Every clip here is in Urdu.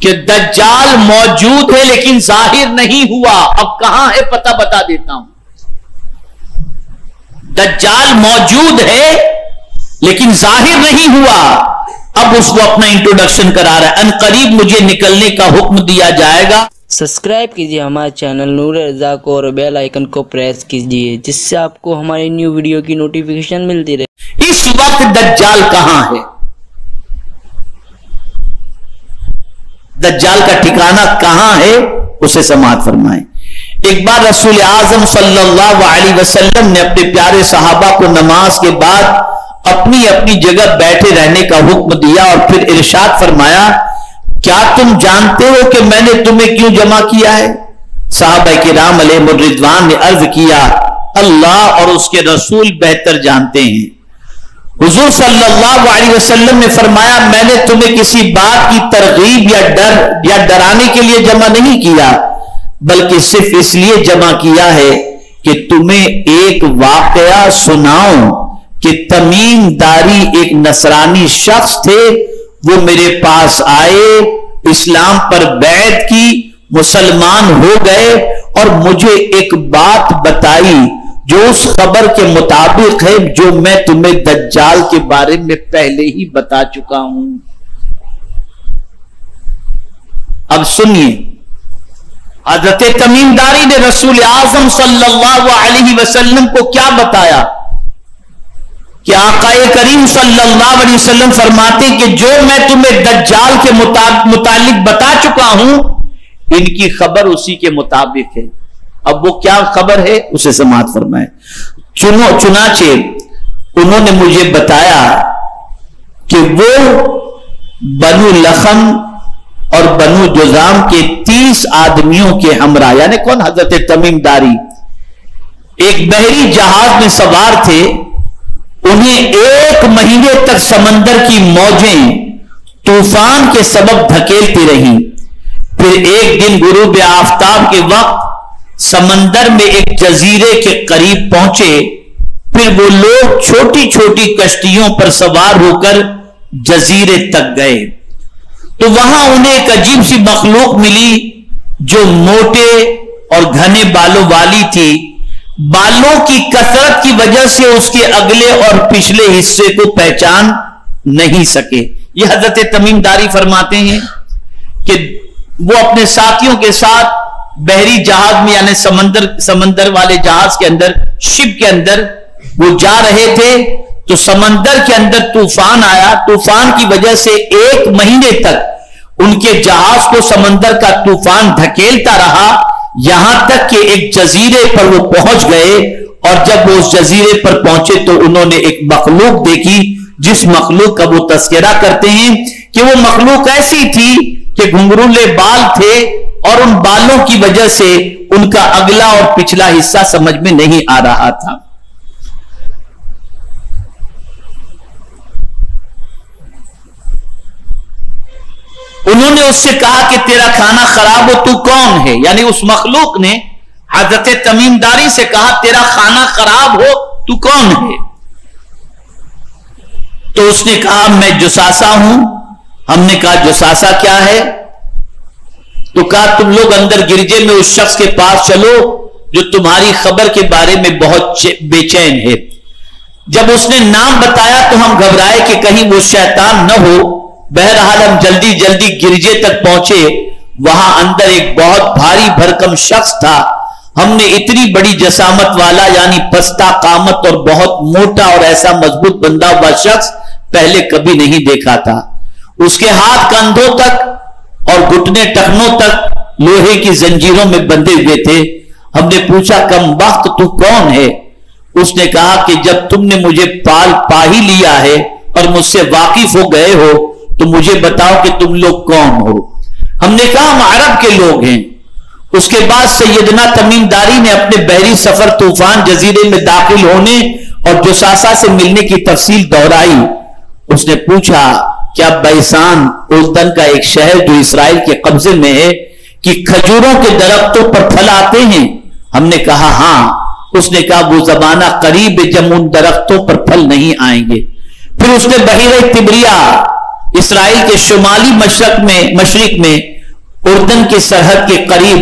کہ دجال موجود ہے لیکن ظاہر نہیں ہوا. اب کہاں ہے پتہ بتا دیتا ہوں. دجال موجود ہے لیکن ظاہر نہیں ہوا. اب اس کو اپنا انٹروڈکشن کرا رہا ہے. ان قریب مجھے نکلنے کا حکم دیا جائے گا. سبسکرائب کیجیے ہمارے چینل نور رضا کو اور بیل آئیکن کو پریس کیجیے جس سے آپ کو ہماری نیو ویڈیو کی نوٹیفیکیشن ملتی رہے. اس وقت دجال کہاں ہے؟ دجال کا ٹھکانہ کہاں ہے اسے سماعت فرمائیں. ایک بار رسول اعظم صلی اللہ علیہ وسلم نے اپنے پیارے صحابہ کو نماز کے بعد اپنی اپنی جگہ بیٹھے رہنے کا حکم دیا اور پھر ارشاد فرمایا کیا تم جانتے ہو کہ میں نے تمہیں کیوں جمع کیا ہے؟ صحابہ کرام علیہم الرضوان نے عرض کیا اللہ اور اس کے رسول بہتر جانتے ہیں. حضور صلی اللہ علیہ وسلم نے فرمایا میں نے تمہیں کسی بات کی ترغیب یا ڈر یا ڈرانے کے لیے جمع نہیں کیا بلکہ صرف اس لیے جمع کیا ہے کہ تمہیں ایک واقعہ سناؤں کہ تمیم داری ایک نصرانی شخص تھے. وہ میرے پاس آئے, اسلام پر بیعت کی, مسلمان ہو گئے اور مجھے ایک بات بتائی جو اس خبر کے مطابق ہے جو میں تمہیں دجال کے بارے میں پہلے ہی بتا چکا ہوں. اب سنیے, حضرت تمیم داری نے رسول اعظم صلی اللہ علیہ وسلم کو کیا بتایا کہ آقا کریم صلی اللہ علیہ وسلم فرماتے کہ جو میں تمہیں دجال کے متعلق بتا چکا ہوں ان کی خبر اسی کے مطابق ہے. اب وہ کیا خبر ہے اسے سماعت فرمائے. چنانچہ انہوں نے مجھے بتایا کہ وہ بنو لخم اور بنو جذام کے 30 آدمیوں کے ہمراہ, یعنی کون؟ حضرت تمیم داری, ایک بحری جہاز میں سوار تھے. انہیں 1 مہینے تک سمندر کی موجیں طوفان کے سبب دھکیلتی رہیں. پھر ایک دن غروب آفتاب کے وقت سمندر میں ایک جزیرے کے قریب پہنچے. پھر وہ لوگ چھوٹی چھوٹی کشتیوں پر سوار ہو کر جزیرے تک گئے تو وہاں انہیں ایک عجیب سی مخلوق ملی جو موٹے اور گھنے بالوں والی تھی. بالوں کی کثرت کی وجہ سے اس کے اگلے اور پچھلے حصے کو پہچان نہیں سکے. یہ حضرت تمیم داری فرماتے ہیں کہ وہ اپنے ساتھیوں کے ساتھ بحری جہاز میں یعنی سمندر والے جہاز کے اندر, شپ کے اندر وہ جا رہے تھے تو سمندر کے اندر طوفان آیا. طوفان کی وجہ سے 1 مہینے تک ان کے جہاز کو سمندر کا طوفان دھکیلتا رہا یہاں تک کہ ایک جزیرے پر وہ پہنچ گئے. اور جب وہ اس جزیرے پر پہنچے تو انہوں نے ایک مخلوق دیکھی جس مخلوق کا وہ تذکرہ کرتے ہیں کہ وہ مخلوق ایسی تھی کہ گھنگرولے بال تھے اور ان بالوں کی وجہ سے ان کا اگلا اور پچھلا حصہ سمجھ میں نہیں آ رہا تھا. انہوں نے اس سے کہا کہ تیرا کھانا خراب ہو, تو کون ہے؟ یعنی اس مخلوق نے حضرت تمیم داری سے کہا تیرا کھانا خراب ہو تو کون ہے؟ تو اس نے کہا میں جساسا ہوں. ہم نے کہا جساسا کیا ہے؟ تو کہا تم لوگ اندر گرجے میں اس شخص کے پاس چلو جو تمہاری خبر کے بارے میں بہت بے چین ہے. جب اس نے نام بتایا تو ہم گھبرائے کہ کہیں وہ شیطان نہ ہو. بہرحال ہم جلدی جلدی گرجے تک پہنچے. وہاں اندر ایک بہت بھاری بھرکم شخص تھا. ہم نے اتنی بڑی جسامت والا یعنی پستہ قامت اور بہت موٹا اور ایسا مضبوط بندہ ہوا شخص پہلے کبھی نہیں دیکھا تھا. اس کے ہاتھ کندھوں تک اور گھٹنے ٹخنوں تک لوہے کی زنجیروں میں بندھے ہوئے تھے. ہم نے پوچھا کم بخت تو کون ہے؟ اس نے کہا کہ جب تم نے مجھے پا ہی لیا ہے اور مجھ سے واقف ہو گئے ہو تو مجھے بتاؤ کہ تم لوگ کون ہو. ہم نے کہا ہم عرب کے لوگ ہیں. اس کے بعد سیدنا تمیم داری نے اپنے بحری سفر طوفان جزیرے میں داخل ہونے اور جساسا سے ملنے کی تفصیل دہرائی. اس نے پوچھا کیا بیسان اردن کا ایک شہر جو اسرائیل کے قبضے میں ہے کہ کھجوروں کے درختوں پر پھل آتے ہیں؟ ہم نے کہا ہاں. اس نے کہا وہ زمانہ قریب جب ان درختوں پر پھل نہیں آئیں گے. پھر اس نے بحیرہ تبریہ اسرائیل کے شمالی مشرق میں اردن کی سرحد کے قریب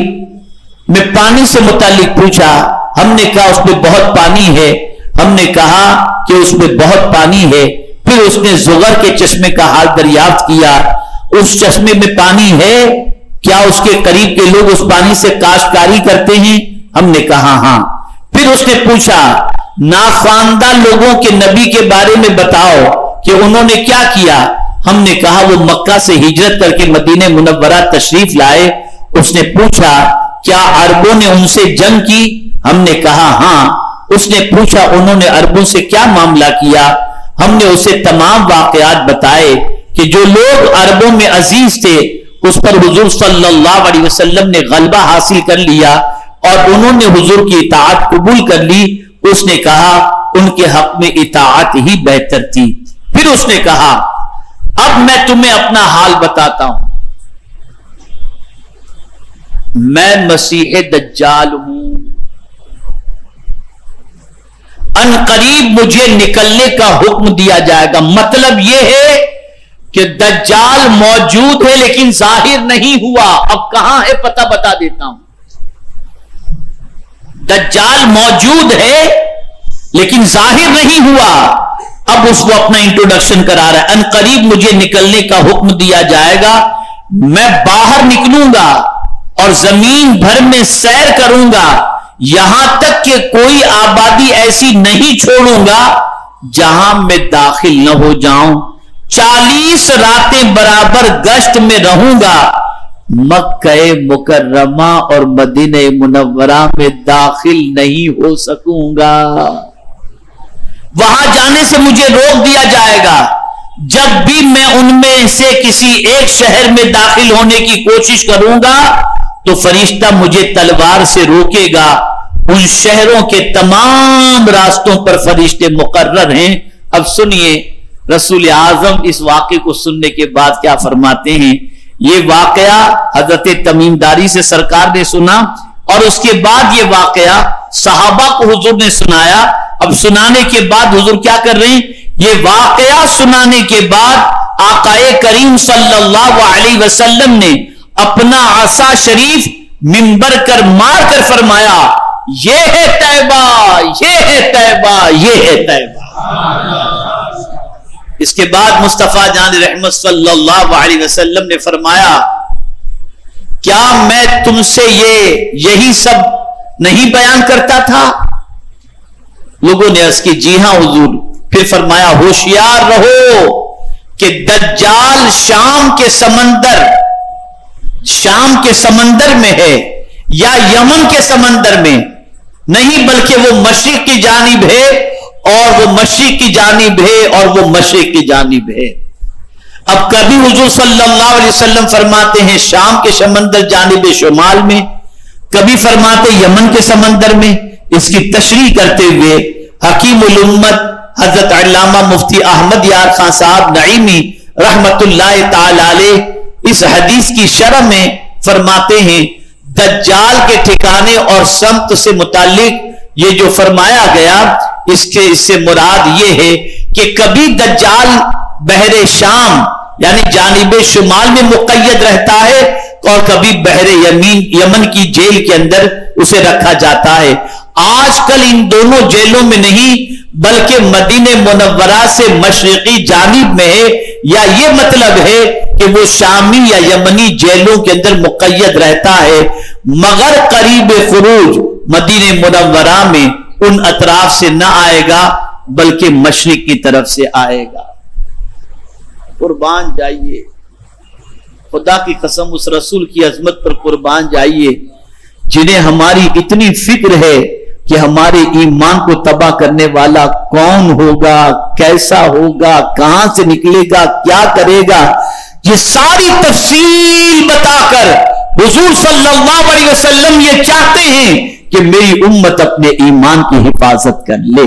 میں پانی سے متعلق پوچھا. ہم نے کہا اس میں بہت پانی ہے. ہم نے کہا کہ اس میں بہت پانی ہے. پھر اس نے زغر کے چشمے کا حال دریافت کیا. اس چشمے میں پانی ہے کیا؟ اس کے قریب کے لوگ اس پانی سے کاشتکاری کرتے ہیں؟ ہم نے کہا ہاں. پھر اس نے پوچھا ناخواندہ لوگوں کے نبی کے بارے میں بتاؤ کہ انہوں نے کیا کیا؟ ہم نے کہا وہ مکہ سے ہجرت کر کے مدینہ منورہ تشریف لائے. اس نے پوچھا کیا عربوں نے ان سے جنگ کی؟ ہم نے کہا ہاں. اس نے پوچھا انہوں نے عربوں سے کیا معاملہ کیا؟ ہم نے اسے تمام واقعات بتائے کہ جو لوگ عربوں میں عزیز تھے اس پر حضور صلی اللہ علیہ وسلم نے غلبہ حاصل کر لیا اور انہوں نے حضور کی اطاعت قبول کر لی. اس نے کہا ان کے حق میں اطاعت ہی بہتر تھی. پھر اس نے کہا اب میں تمہیں اپنا حال بتاتا ہوں. میں مسیح دجال ہوں. ان قریب مجھے نکلنے کا حکم دیا جائے گا. مطلب یہ ہے کہ دجال موجود ہے لیکن ظاہر نہیں ہوا. اب کہاں ہے پتہ بتا دیتا ہوں. دجال موجود ہے لیکن ظاہر نہیں ہوا. اب اس کو اپنا انٹروڈکشن کرا رہا ہے. ان قریب مجھے نکلنے کا حکم دیا جائے گا. میں باہر نکلوں گا اور زمین بھر میں سیر کروں گا یہاں تک کہ کوئی آبادی ایسی نہیں چھوڑوں گا جہاں میں داخل نہ ہو جاؤں. 40 راتیں برابر گشت میں رہوں گا. مکہ مکرمہ اور مدینہ منورہ میں داخل نہیں ہو سکوں گا. وہاں جانے سے مجھے روک دیا جائے گا. جب بھی میں ان میں سے کسی ایک شہر میں داخل ہونے کی کوشش کروں گا تو فرشتہ مجھے تلوار سے روکے گا. ان شہروں کے تمام راستوں پر فرشتے مقرر ہیں. اب سنیے رسول اعظم اس واقعے کو سننے کے بعد کیا فرماتے ہیں. یہ واقعہ حضرت تمیم داری سے سرکار نے سنا اور اس کے بعد یہ واقعہ صحابہ کو حضور نے سنایا. اب سنانے کے بعد حضور کیا کر رہے ہیں؟ یہ واقعہ سنانے کے بعد آقا کریم صلی اللہ علیہ وسلم نے اپنا عصا شریف منبر کر مار کر فرمایا یہ ہے طیبہ، یہ ہے طیبہ، یہ ہے طیبہ. اس کے بعد مصطفیٰ جان رحمت صلی اللہ علیہ وسلم نے فرمایا کیا میں تم سے یہی سب نہیں بیان کرتا تھا؟ لوگوں نے عرض کی جی ہاں حضور. پھر فرمایا ہوشیار رہو کہ دجال شام کے سمندر میں ہے یا یمن کے سمندر میں نہیں بلکہ وہ مشرق کی جانب ہے اور وہ مشرق کی جانب ہے اور وہ مشرق کی جانب ہے. اب کبھی حضور صلی اللہ علیہ وسلم فرماتے ہیں شام کے سمندر جانب شمال میں، کبھی فرماتے یمن کے سمندر میں. اس کی تشریح کرتے ہوئے حکیم الامت حضرت علامہ مفتی احمد یار خان صاحب نعیمی رحمت اللہ تعالی علیہ اس حدیث کی شرح میں فرماتے ہیں دجال کے ٹھکانے اور سمت سے متعلق یہ جو فرمایا گیا اس سے مراد یہ ہے کہ کبھی دجال بحر شام یعنی جانب شمال میں مقید رہتا ہے اور کبھی بحر یمن کی جیل کے اندر اسے رکھا جاتا ہے. آج کل ان دونوں جیلوں میں نہیں بلکہ مدینہ منورہ سے مشرقی جانب میں ہے، یا یہ مطلب ہے کہ وہ شامی یا یمنی جیلوں کے اندر مقید رہتا ہے مگر قریب خروج مدینہ منورہ میں ان اطراف سے نہ آئے گا بلکہ مشرق کی طرف سے آئے گا. قربان جائیے، خدا کی قسم اس رسول کی عظمت پر قربان جائیے جنہیں ہماری اتنی فکر ہے کہ ہمارے ایمان کو تباہ کرنے والا کون ہوگا، کیسا ہوگا، کہاں سے نکلے گا، کیا کرے گا. یہ ساری تفصیل بتا کر حضور صلی اللہ علیہ وسلم یہ چاہتے ہیں کہ میری امت اپنے ایمان کی حفاظت کر لے.